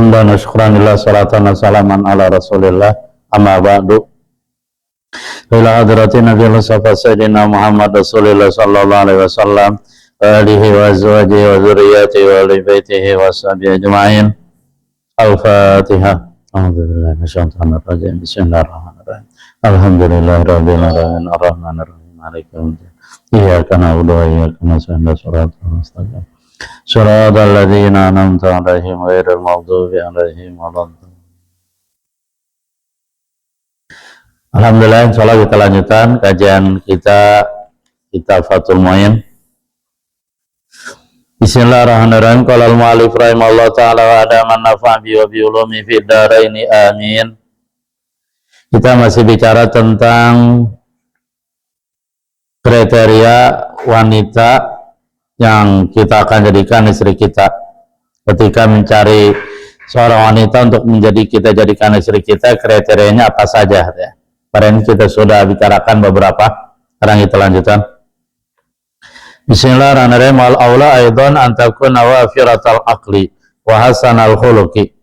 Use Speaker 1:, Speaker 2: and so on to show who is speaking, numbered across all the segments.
Speaker 1: Hamdan wa syukran lillah salatan wa salaman ala rasulillah amma ba'du ila hadratin Nabi Mustafa Sayyidina Muhammad Rasulillah sallallahu alaihi wasallam wa alihi wa azwajihi wa zuriyatihi wa ali baitihi wa sahbihi ajma'in. Al-Fatihah. A'udzubillahi minasyaitonir rajim. Bismillahirrahmanirrahim. Alhamdulillahirabbil alamin arrahmanir rahim maliki yaumiddin. Iyyaka na'budu wa iyyaka nasta'in shiratal mustaqim. Shiratal ladzina an'amta 'alaihim ghairil maghdubi 'alaihim waladdallin. Alhamdulillah, insyaallah kita lanjutkan kajian kita kitab Fathul Mu'in. Bismillahirrahmanirrahim. Qala al-mu'allif rahimallahu ta'ala wa adaman nafa'a bi wa bi ulumi fid dharaini amin. Kita masih bicara tentang kriteria wanita yang kita akan jadikan istri kita. Ketika mencari seorang wanita untuk kita jadikan istri kita, kriterianya apa saja ya. Pada ini kita sudah bicarakan beberapa. Sekarang kita lanjutkan. Bismillahirrahmanirrahim. Al-aula aidan an takuna wafiratal aqli wa hasanal khuluqi.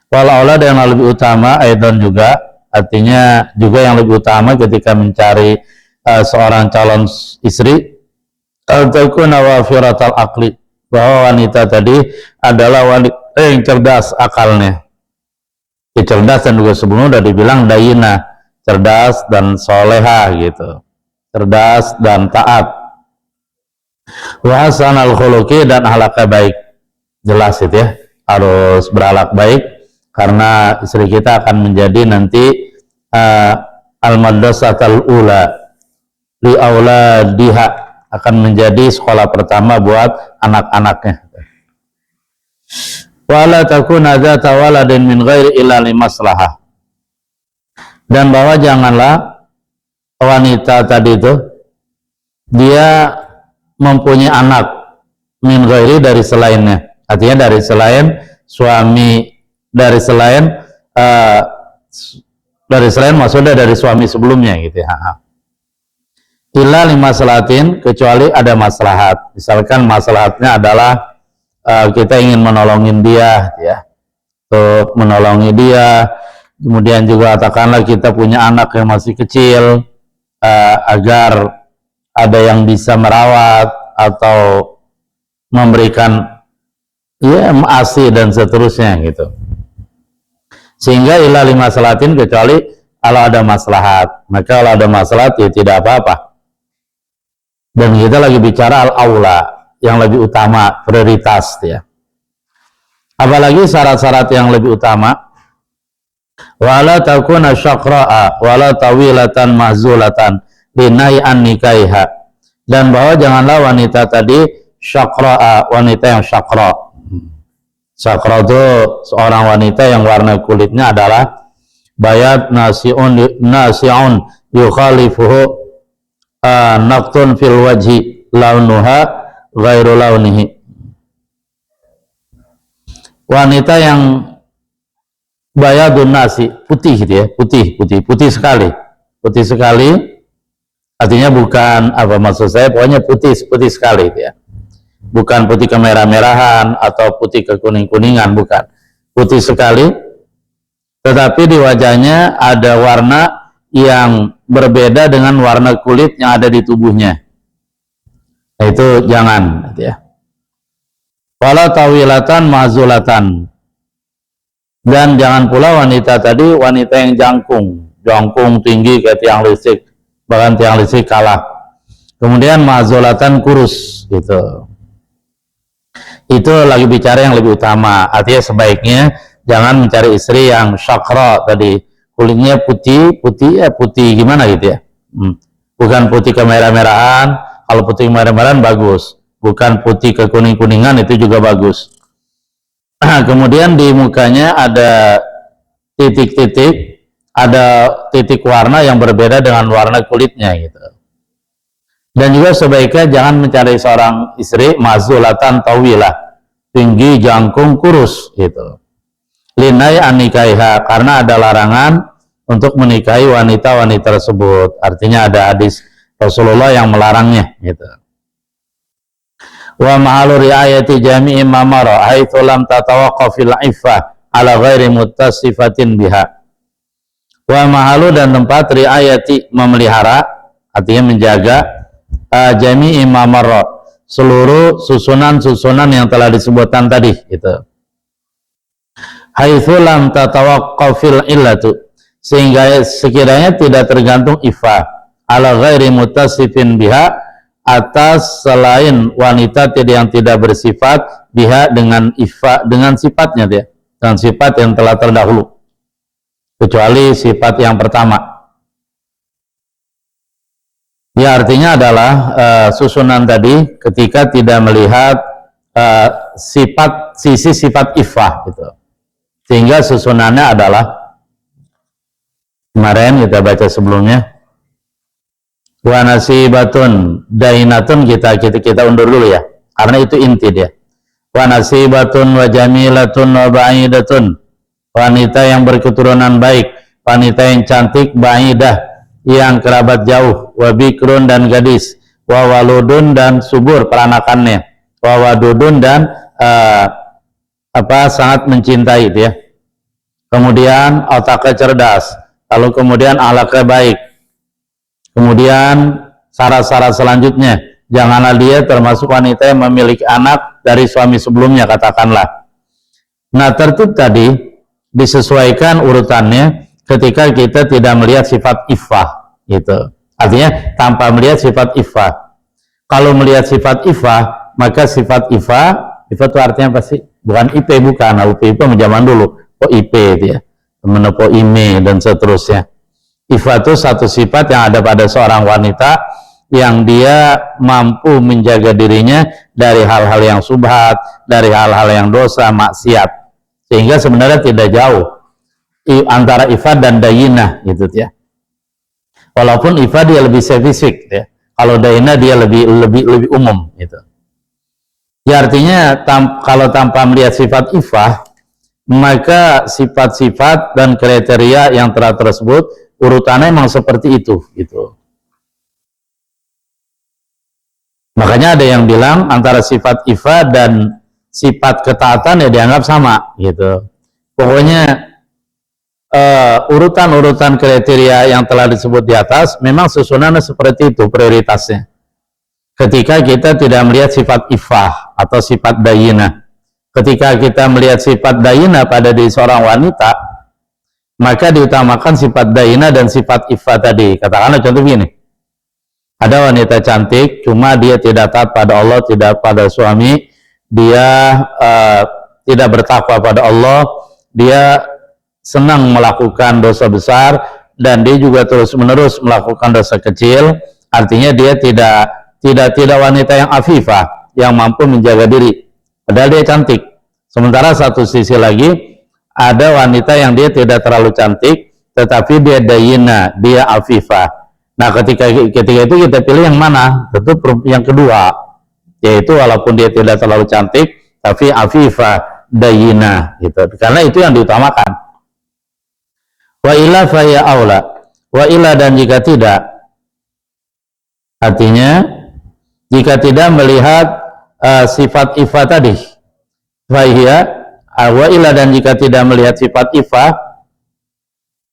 Speaker 1: Wal aula, yang lebih utama aidan juga, artinya juga yang lebih utama ketika mencari seorang calon istri, an takuna wafiratal aqli, bahwa wanita tadi adalah wanita yang cerdas akalnya. Cerdas, dan juga sebelumnya sudah dibilang dayina, cerdas dan soleha gitu, cerdas dan taat. Wa hasanal khuluqi, dan akhlaknya baik. Jelas itu ya, harus berakhlak baik, karena istri kita akan menjadi nanti al-madrasatul ula li auladiha, akan menjadi sekolah pertama buat anak-anaknya. Wala takuna dzata waladin min ghairi illa li maslahah, dan bahwa janganlah wanita tadi itu dia mempunyai anak min ghairi, dari selainnya, artinya dari selain suami, dari selain maksudnya dari suami sebelumnya gitu ya. Illa li maslahatin, kecuali ada maslahat. Misalkan maslahatnya adalah kita ingin menolongin dia ya, untuk menolongi dia. Kemudian juga katakanlah kita punya anak yang masih kecil, agar ada yang bisa merawat atau memberikan ya ASI dan seterusnya gitu. Sehingga illa li maslahatin, kecuali kalau ada maslahat. Maka kalau ada maslahat ya tidak apa-apa. Dan kita lagi bicara al-aula, yang lebih utama, prioritas ya. Apalagi syarat-syarat yang lebih utama, wala takuna syaqra'a wala tawilatan mahzulatan linai an nikaiha, dan bahwa janganlah wanita tadi syaqra'a, wanita yang syaqra. Syaqra itu seorang wanita yang warna kulitnya adalah bayat nasi'un yukhalifuhu naqtun fil wajhi launuha ghairu launihi. Wanita yang bayadun nasi, putih gitu ya, putih sekali, artinya bukan apa maksud saya, pokoknya putih sekali gitu ya, bukan putih kemerah-merahan atau putih kekuning-kuningan, bukan, putih sekali, tetapi di wajahnya ada warna yang berbeda dengan warna kulit yang ada di tubuhnya. Nah, itu jangan gitu ya. Wala tawilatan mahzulatan, dan jangan pula wanita tadi wanita yang jangkung tinggi kayak tiang listrik, bahkan tiang listrik kalah. Kemudian mahzulatan kurus gitu. Itu lagi bicara yang lebih utama, artinya sebaiknya jangan mencari istri yang syaqra tadi, kulitnya putih gimana gitu ya, bukan putih kemerah-merahan. Kalau putih kemerah-merahan bagus, bukan putih kekuning-kuningan, itu juga bagus. Kemudian di mukanya ada titik-titik, ada titik warna yang berbeda dengan warna kulitnya gitu. Dan juga sebaiknya jangan mencari seorang istri mazulatan tawilah, tinggi, jangkung, kurus gitu. Linai anikaiha, karena ada larangan untuk menikahi wanita-wanita tersebut. Artinya ada hadis Rasulullah yang melarangnya gitu. Wa ma'alu riayati jami'i mamara haitsu lam tatawaqqafil iffah ala ghairi muttasifatin biha. Wa mahalu dan tempat riayati memelihara, artinya menjaga, jami'i mamara, seluruh susunan-susunan yang telah disebutkan tadi gitu. Haitsu lam tatawaqqafil illatu, sehingga sekiranya tidak tergantung iffah ala ghairi muttasifin biha, atas selain wanita yang tidak bersifat biha dengan iffah, dengan sifatnya dia, dengan sifat yang telah terdahulu, kecuali sifat yang pertama. Ya, artinya adalah susunan tadi ketika tidak melihat sisi sifat iffah gitu, sehingga susunannya adalah kemarin kita baca sebelumnya, wa nasibatun dainatun, kita undur dulu ya, karena itu inti dia. Wa nasibatun wa jamilatun wa ba'idatun, wanita yang berketurunan baik, wanita yang cantik, ba'idah yang kerabat jauh, wa bikrun dan gadis, wa waludun dan subur peranakannya, wa wadudun dan sangat mencintai itu ya. Kemudian otaknya cerdas, lalu kemudian akhlaknya baik. Kemudian syarat-syarat selanjutnya, janganlah dia termasuk wanita yang memiliki anak dari suami sebelumnya, katakanlah. Nah, tertib tadi disesuaikan urutannya ketika kita tidak melihat sifat iffah gitu. Artinya tanpa melihat sifat iffah. Kalau melihat sifat iffah, maka sifat iffah itu artinya apa sih? Bukan IP, bukan. Nah, IP zaman dulu. Oh, IP itu ya. Menopo ime dan seterusnya. Iffah itu satu sifat yang ada pada seorang wanita yang dia mampu menjaga dirinya dari hal-hal yang subhat, dari hal-hal yang dosa, maksiat, sehingga sebenarnya tidak jauh antara iffah dan dayinah gitu ya. Walaupun iffah dia lebih spesifik ya, kalau dayinah dia lebih umum gitu. Ya, artinya kalau tanpa melihat sifat iffah, maka sifat-sifat dan kriteria yang telah tersebut urutannya memang seperti itu gitu. Makanya ada yang bilang antara sifat iffah dan sifat ketaatan ya dianggap sama gitu. Pokoknya urutan-urutan kriteria yang telah disebut di atas memang susunannya seperti itu prioritasnya. Ketika kita tidak melihat sifat iffah atau sifat dayinah, ketika kita melihat sifat dayinah pada diri seorang wanita, maka diutamakan sifat dayinah dan sifat iffah tadi. Katakanlah contoh gini, ada wanita cantik, cuma dia tidak taat pada Allah, tidak pada suami, dia tidak bertakwa pada Allah, dia senang melakukan dosa besar, dan dia juga terus-menerus melakukan dosa kecil. Artinya dia tidak wanita yang afifah, yang mampu menjaga diri, padahal dia cantik. Sementara satu sisi lagi, ada wanita yang dia tidak terlalu cantik, tetapi dia dayina, dia afifah. Nah, ketika itu kita pilih yang mana? Tentu yang kedua, yaitu walaupun dia tidak terlalu cantik, tapi afifah, dayina, gitu. Karena itu yang diutamakan. Wa illa faya aula. Wa illa, dan jika tidak, artinya jika tidak melihat sifat iffah tadi, faya wa illa, dan jika tidak melihat sifat iffah,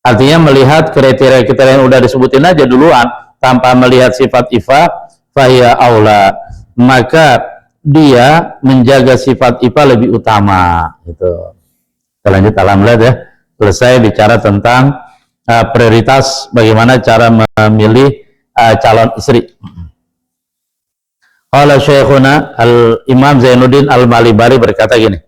Speaker 1: artinya melihat kriteria-kriteria yang udah disebutin aja duluan tanpa melihat sifat iffah, faya aula, maka dia menjaga sifat iffah lebih utama gitu. Kita lanjut, alhamdulillah ya, selesai bicara tentang prioritas bagaimana cara memilih calon istri. Qala Syekhuna Al-Imam Zainuddin Al-Malibari berkata gini,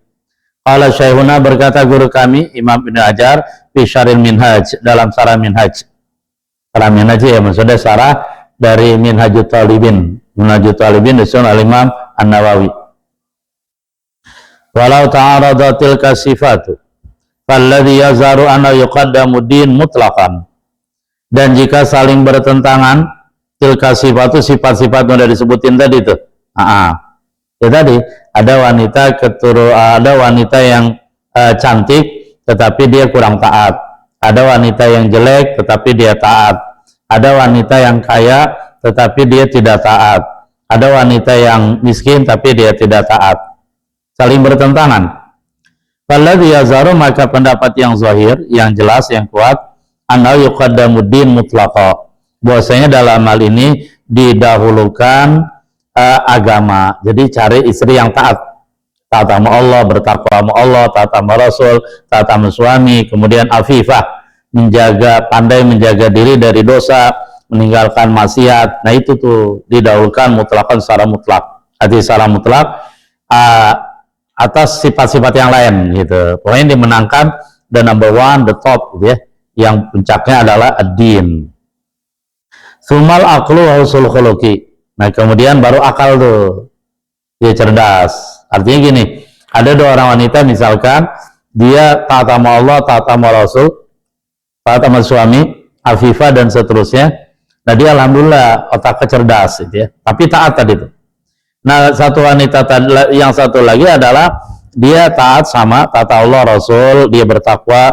Speaker 1: qala Syekhuna, berkata guru kami Imam Ibnu Hajar fi Syarhil Minhaj, dalam Syarah Minhaj. Syarah Minhaj ya maksudnya syarah dari Minhajut Talibin. Minhajut Talibin disusun Al-Imam An-Nawawi. Walau ta'arada tilka sifatu falladhi yazaru anna yuqaddamu din mutlaqan, dan jika saling bertentangan tilka sifatu, sifat-sifat yang sudah disebutin tadi itu. Ya tadi ada wanita yang cantik tetapi dia kurang taat, ada wanita yang jelek tetapi dia taat, ada wanita yang kaya tetapi dia tidak taat, Ada wanita yang miskin tapi dia tidak taat, saling bertentangan. Falladhi yazharu, maka pendapat yang zahir, yang jelas, yang kuat, anna yuqaddamuddin mutlaqa, bahwasanya dalam hal ini didahulukan agama. Jadi cari istri yang taat sama Allah, bertakwa sama Allah, taat sama Rasul, taat sama suami, kemudian afifah, pandai menjaga diri dari dosa, meninggalkan maksiat. Nah itu tuh didahulukan mutlakkan secara mutlak. Arti secara mutlak atas sifat-sifat yang lain gitu. Pokoknya dimenangkan the number one, the top gitu ya. Yang puncaknya adalah ad-din. Sumal aqlu wa usul khuluqi. Nah, kemudian baru akal tuh. Dia cerdas. Artinya gini, ada dua orang wanita misalkan dia taat sama Allah, taat sama Rasul, taat sama suami, afifah dan seterusnya. Nah, dia alhamdulillah otaknya cerdas gitu ya. Tapi taat tadi tuh. Nah, satu wanita yang satu lagi adalah dia taat sama tata Allah Rasul, dia bertakwa,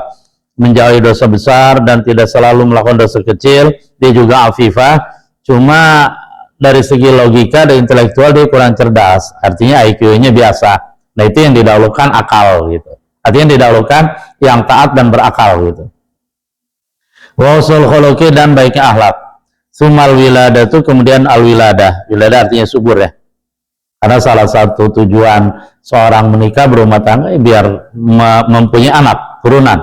Speaker 1: menjauhi dosa besar dan tidak selalu melakukan dosa kecil. Dia juga afifah, cuma dari segi logika dan intelektual dia kurang cerdas, artinya IQ-nya biasa. Nah itu yang didahulukan akal gitu, artinya yang didahulukan yang taat dan berakal gitu. Wa usul khuluqi, dan baiknya akhlak. Sumal wiladatu, kemudian al wiladah. Wiladah artinya subur ya. Karena salah satu tujuan seorang menikah berumah tangga biar mempunyai anak, turunan.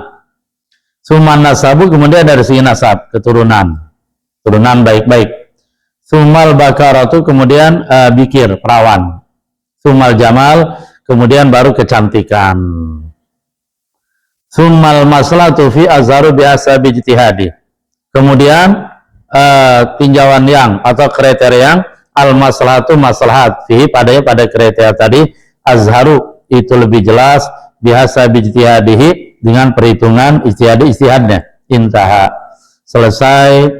Speaker 1: Suman nasabu, kemudian dari segi nasab, keturunan, turunan baik-baik. Sumal bakaratu, kemudian bikir, perawan. Sumal jamal, kemudian baru kecantikan. Sumal maslahatu fi azharu biasa bijtihadi. Kemudian tinjauan yang atau kriteria yang al-maslahatu maslahat fi pada kriteria tadi, azharu itu lebih jelas, biasa bijtihadihi dengan perhitungan istihadnya. Intaha, selesai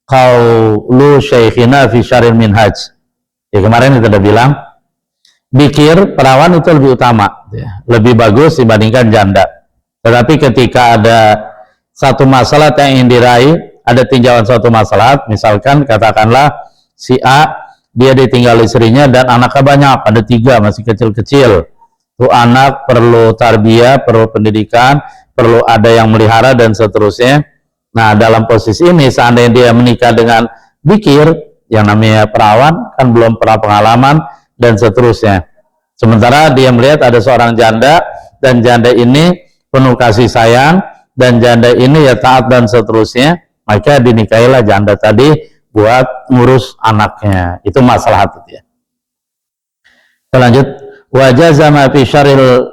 Speaker 1: qaulu syekhina fi syaril minhaj. Ya kemarin kita udah bilang bikir, perawan itu lebih utama ya, lebih bagus dibandingkan janda. Tetapi ketika ada satu masalah yang ingin diraih, ada tinjauan suatu masalah, misalkan katakanlah si A dia ditinggal istrinya dan anaknya banyak, ada 3 masih kecil-kecil. Tuh anak perlu tarbiyah, perlu pendidikan, perlu ada yang melihara dan seterusnya. Nah dalam posisi ini seandainya dia menikah dengan bikir, yang namanya perawan kan belum pernah pengalaman dan seterusnya. Sementara dia melihat ada seorang janda, dan janda ini penuh kasih sayang, dan janda ini ya taat dan seterusnya, maka dinikahilah janda tadi buat ngurus anaknya. Itu masalah itu ya. Lanjut, wajazama fi syaril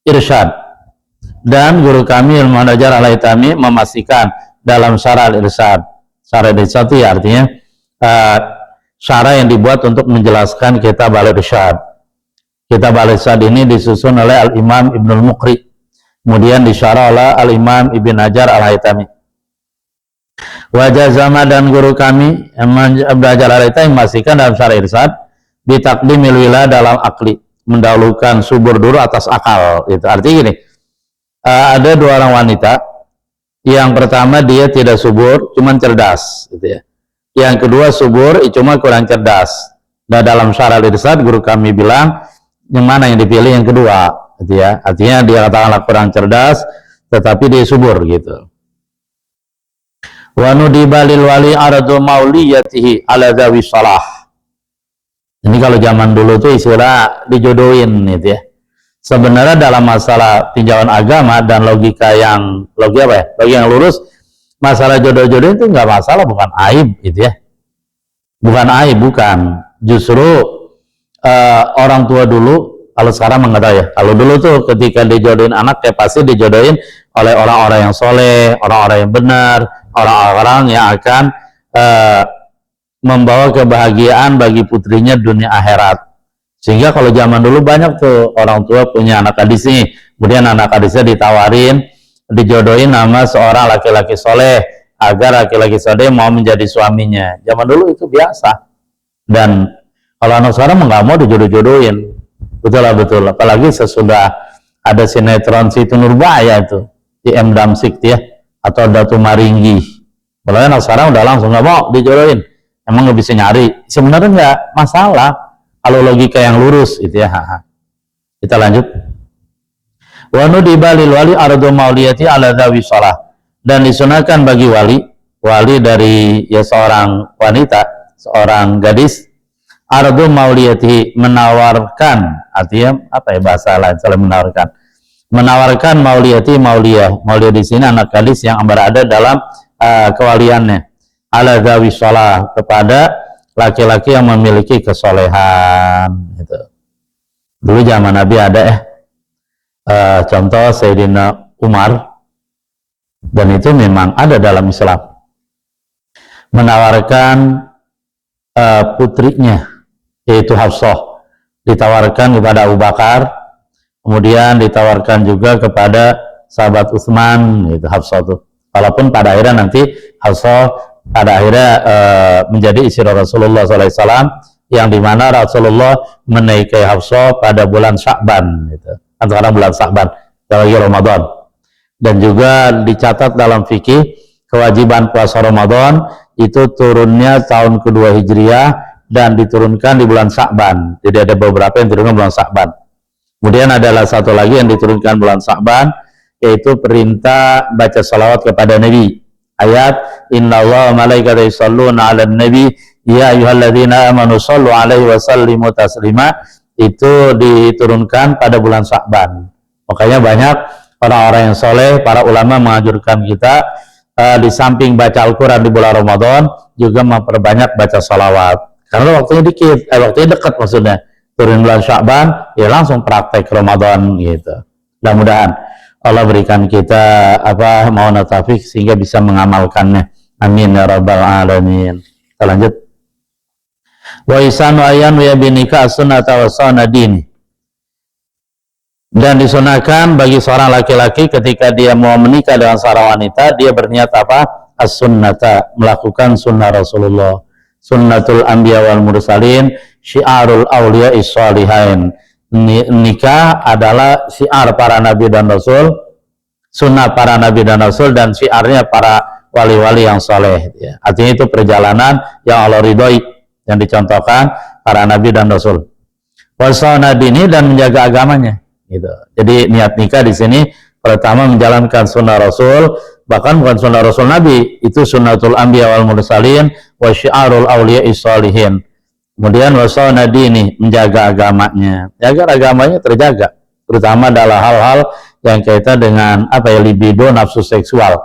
Speaker 1: irsyad, dan guru kami Ilmu Hajar Al-Haytami memastikan dalam syara al-irsyad. Syara al-irsyad itu ya artinya syara yang dibuat untuk menjelaskan kitab al-irsyad. Kitab al-irsyad ini disusun oleh Al-Imam Ibnul Muqri, kemudian disyarah oleh Al-Imam Ibn Hajar Al-Haytami. Wajah Zama, dan guru kami belajar Al-Haytami memastikan dalam syara irsyad bitakdimil wilah dalam akli, mendahulukan subur dulu atas akal. Itu artinya gini, ada 2 orang wanita, yang pertama dia tidak subur, cuman cerdas gitu ya. Yang kedua subur, cuma kurang cerdas. Dan dalam syara irsyad guru kami bilang yang mana yang dipilih, yang kedua gitu ya. Artinya dia katakanlah kurang cerdas tetapi dia subur gitu. Wa nudiba lil wali aradu mauliyatihi ala dzawi salah. Ini kalau zaman dulu tuh istilah dijodohin gitu ya. Sebenarnya dalam masalah tinjauan agama dan logika yang logika yang lurus, masalah jodoh-jodoh itu nggak masalah, bukan aib gitu ya. Bukan aib, bukan. Justru orang tua dulu, kalau sekarang nggak tahu ya. Kalau dulu tuh ketika dijodohin anak ya pasti dijodohin oleh orang-orang yang soleh, orang-orang yang benar, orang-orang yang akan membawa kebahagiaan bagi putrinya dunia akhirat. Sehingga kalau zaman dulu banyak tuh orang tua punya anak gadis nih, kemudian anak gadisnya ditawarin, dijodohin nama seorang laki-laki soleh agar laki-laki soleh mau menjadi suaminya. Zaman dulu itu biasa. Dan kalau anak sekarang nggak mau dijodoh-jodohin, betul lah betul. Apalagi sesudah ada sinetron Siti Nurbaya itu di M Damsik ya, atau Datu Maringgi. Kalau anak sekarang udah langsung nggak mau dijodohin. emang nggak bisa nyari. Sebenarnya nggak masalah kalau logika yang lurus gitu ya. Kita lanjut. Wa nudiba lil wali ardu mauliyati ala dzawi shalah, dan disunahkan bagi wali dari ya seorang wanita, seorang gadis, ardu mauliyati, menawarkan, artinya apa ya bahasa lain salah, menawarkan mauliyati, mauliyah di sini anak gadis yang berada dalam kewaliannya, ala dzawi shalah, kepada laki-laki yang memiliki kesolehan gitu. Dulu zaman Nabi ada contoh Sayyidina Umar, dan itu memang ada dalam Islam, menawarkan putrinya yaitu Hafsah, ditawarkan kepada Abu Bakar, kemudian ditawarkan juga kepada sahabat Utsman, yaitu Hafsah itu. Walaupun pada akhirnya nanti Hafsah pada akhirnya menjadi istri Rasulullah SAW, yang dimana Rasulullah menikahi Hafsah pada bulan Sya'ban, gitu. Antara bulan Sya'ban lagi Ramadan. Dan juga dicatat dalam fikih kewajiban puasa Ramadan itu turunnya tahun kedua Hijriah dan diturunkan di bulan Sya'ban. Jadi ada beberapa yang diturunkan bulan Sya'ban. Kemudian adalah satu lagi yang diturunkan bulan Sya'ban, yaitu perintah baca salawat kepada Nabi. Ayat innallaha wa malaikatahu yusholluna 'alan nabi ya ayyuhalladzina amanu shollu 'alaihi wa sallimu taslima, itu diturunkan pada bulan Sya'ban. Makanya banyak orang-orang yang soleh, para ulama menganjurkan kita di samping baca Al-Quran di bulan Ramadan juga memperbanyak baca salawat, karena waktunya dikit, waktunya dekat, maksudnya turun bulan Sya'ban ya langsung praktek Ramadan gitu. Mudah-mudahan Allah berikan kita mauna taufik sehingga bisa mengamalkannya, amin ya rabbal alamin. Kita lanjut. Wa isanu ayan wa binika as-sunnata wa sanadini, dan disunahkan bagi seorang laki-laki ketika dia mau menikah dengan seorang wanita, dia berniat apa? As-sunnata, melakukan sunnah Rasulullah, sunnatul anbiya wal mursalin, syiarul awliya is-salihin. Nikah adalah syiar para nabi dan rasul, sunnah para nabi dan rasul, dan syiarnya para wali-wali yang soleh ya. Artinya itu perjalanan yang Allah ridhoi, yang dicontohkan para nabi dan rasul. Wasana dini, dan menjaga agamanya gitu. Jadi niat nikah di sini pertama menjalankan sunnah Rasul, bahkan bukan sunnah Rasul Nabi, itu sunnatul anbiya wal mursalin wa syiarul awliya is-salihin. Kemudian wasana dini, menjaga agamanya, agar agamanya terjaga, terutama dalam hal-hal yang kaitan dengan libido, nafsu seksual.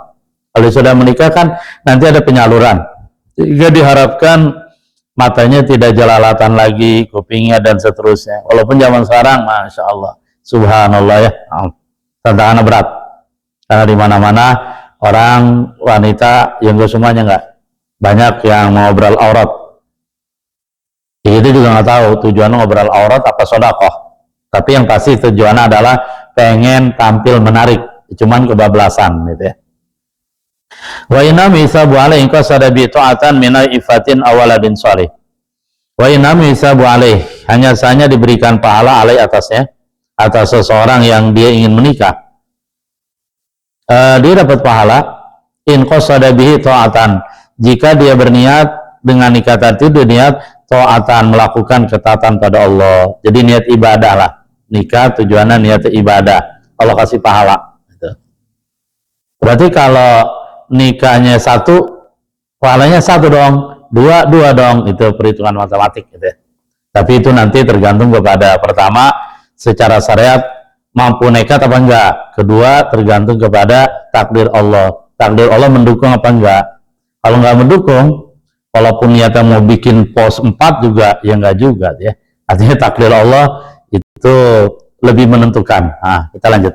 Speaker 1: Kalau sudah menikah kan nanti ada penyaluran, jika diharapkan matanya tidak jelalatan lagi, kupingnya dan seterusnya. Walaupun zaman sekarang, masya Allah, subhanallah ya, tantangannya berat, karena di mana-mana orang wanita yang semuanya nggak banyak yang ngobrol aurat. Itu juga nggak tahu tujuannya ngobrol aurat apa sodakoh, tapi yang pasti tujuannya adalah pengen tampil menarik, cuman kebablasan gitu ya. Wa inam hisabu alaih qasada bi ta'atan min ifatin awaladin shalih. Wa inam hisabu alaih, hanya saja diberikan pahala alaih atasnya, atas seseorang yang dia ingin menikah. Dia dapat pahala in qasada bihi ta'atan, jika dia berniat dengan nikah tadi, dia niat ta'atan, melakukan ketaatan pada Allah. Jadi niat ibadah lah, nikah tujuannya niat ibadah, Allah kasih pahala gitu. Berarti kalau nikahnya satu, pahalanya satu dong, dua dong, itu perhitungan matematik gitu ya. Tapi itu nanti tergantung kepada, pertama secara syariat mampu nekat apa enggak, kedua tergantung kepada takdir Allah mendukung apa enggak. Kalau enggak mendukung, walaupun niatnya mau bikin pos 4 juga ya enggak juga ya. Artinya takdir Allah itu lebih menentukan. Nah, kita lanjut.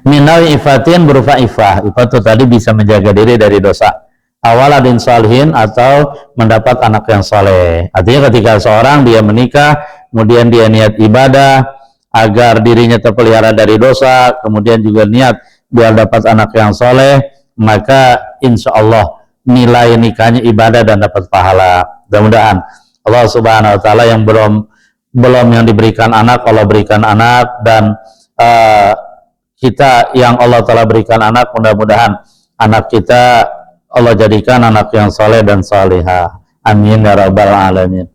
Speaker 1: Minal ifatin berupa ifah itu tadi bisa menjaga diri dari dosa, awaladin salihin, atau mendapat anak yang soleh. Artinya ketika seorang dia menikah, kemudian dia niat ibadah agar dirinya terpelihara dari dosa, kemudian juga niat biar dapat anak yang soleh, maka insya Allah nilai nikahnya ibadah dan dapat pahala. Mudah-mudahan Allah Subhanahu Wa Taala yang belum yang diberikan anak, Allah berikan anak, dan kita yang Allah telah berikan anak, mudah-mudahan anak kita Allah jadikan anak yang soleh dan soleha. Amin ya rabbal alamin.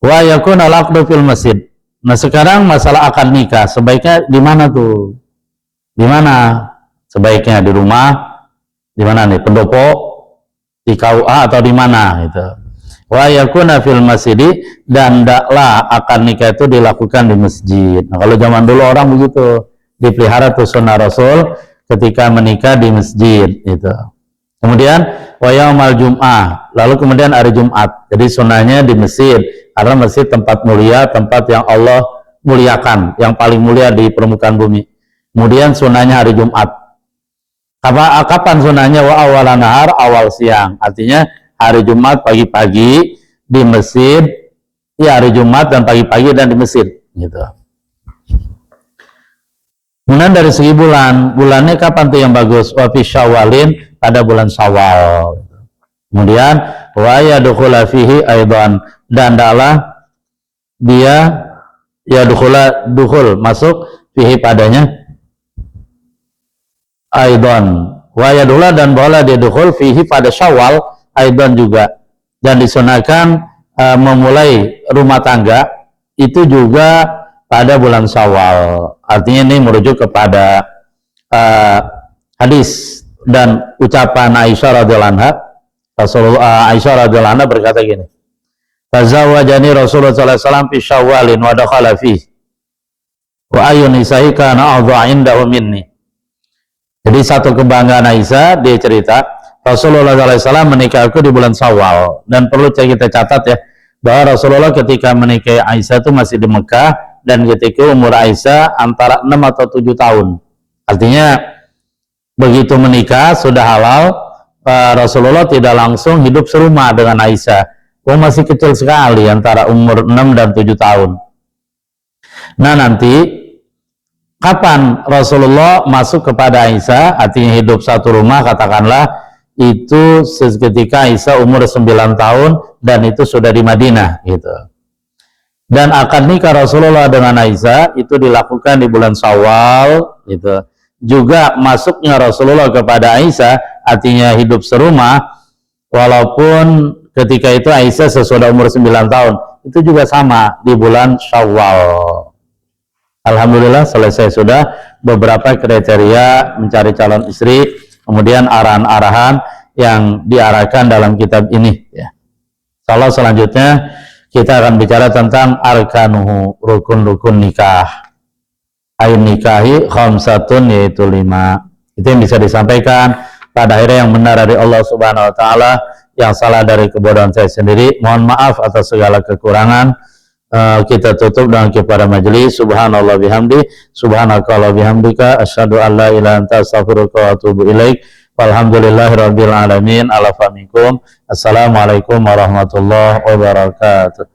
Speaker 1: Wa yakun al-aqdu fil masjid. Nah sekarang masalah akad nikah sebaiknya di mana tuh? Di mana? Sebaiknya di rumah, di mana nih? Pendopo, di KUA atau di mana gitu. Wa yakuna fil masjid, dan ndaklah akad nikah itu dilakukan di masjid. Nah, kalau zaman dulu orang begitu, dipelihara tuh sunnah Rasul ketika menikah di masjid itu. Kemudian wa yaumal jum'ah, lalu kemudian hari Jumat. Jadi sunnahnya di masjid karena masjid tempat mulia, tempat yang Allah muliakan, yang paling mulia di permukaan bumi. Kemudian sunnahnya hari Jumat. Kapan sunnahnya? Wa awalan nahar, awal siang. Artinya hari Jumat pagi-pagi di masjid, ya hari Jumat dan pagi-pagi dan di masjid gitu. Kemudian dari segi bulannya kapan tuh yang bagus? Wa fi Syawalin, pada bulan Syawal. Kemudian wa yadkhula fihi aidan, dan adalah dia dukhul masuk fihi padanya aidan, wa yadkhula, dan boleh dia dukhul fihi pada Syawal aidan juga, dan disunahkan memulai rumah tangga itu juga pada bulan Syawal. Artinya ini merujuk kepada hadis dan ucapan Aisyah radhiyallahu anha. Aisyah radhiyallahu anha berkata gini, tazawwajani Rasulullah sallallahu alaihi wasallam fi Syawalin wa dakhala fihi wa ayyun nisa'i kana a'dha 'indahu minni. Jadi satu kebanggaan Aisyah, dia cerita Rasulullah sallallahu alaihi wasallam menikahku di bulan Syawal, dan perlu kita catat ya bahwa Rasulullah ketika menikahi Aisyah itu masih di Mekah, dan ketika umur Aisyah antara 6 atau 7 tahun. Artinya begitu menikah sudah halal, Rasulullah tidak langsung hidup serumah dengan Aisyah. Masih kecil sekali, antara umur 6 dan 7 tahun. Nah nanti kapan Rasulullah masuk kepada Aisyah, artinya hidup satu rumah, katakanlah itu ketika Aisyah umur 9 tahun dan itu sudah di Madinah gitu. Dan akad nikah Rasulullah dengan Aisyah itu dilakukan di bulan Syawal gitu. Juga masuknya Rasulullah kepada Aisyah artinya hidup serumah, walaupun ketika itu Aisyah sesudah umur 9 tahun, itu juga sama di bulan Syawal. Alhamdulillah selesai sudah beberapa kriteria mencari calon istri, kemudian arahan-arahan yang diarahkan dalam kitab ini ya. Insyaallah selanjutnya kita akan bicara tentang arkanuhu, rukun-rukun nikah. Ain nikahi khamsatun, yaitu 5. Itu yang bisa disampaikan. Pada akhirnya yang benar dari Allah Subhanahu wa taala, yang salah dari kebodohan saya sendiri. Mohon maaf atas segala kekurangan. Kita tutup dengan kepada majelis. Subhanallah bihamdi, subhanakallah bihamdika, asyhadu an la ilaha illa anta, astaghfiruka wa atubu ilaik. Walhamdulillahirabbil alamin. Ala famikum. Assalamualaikum warahmatullahi wabarakatuh.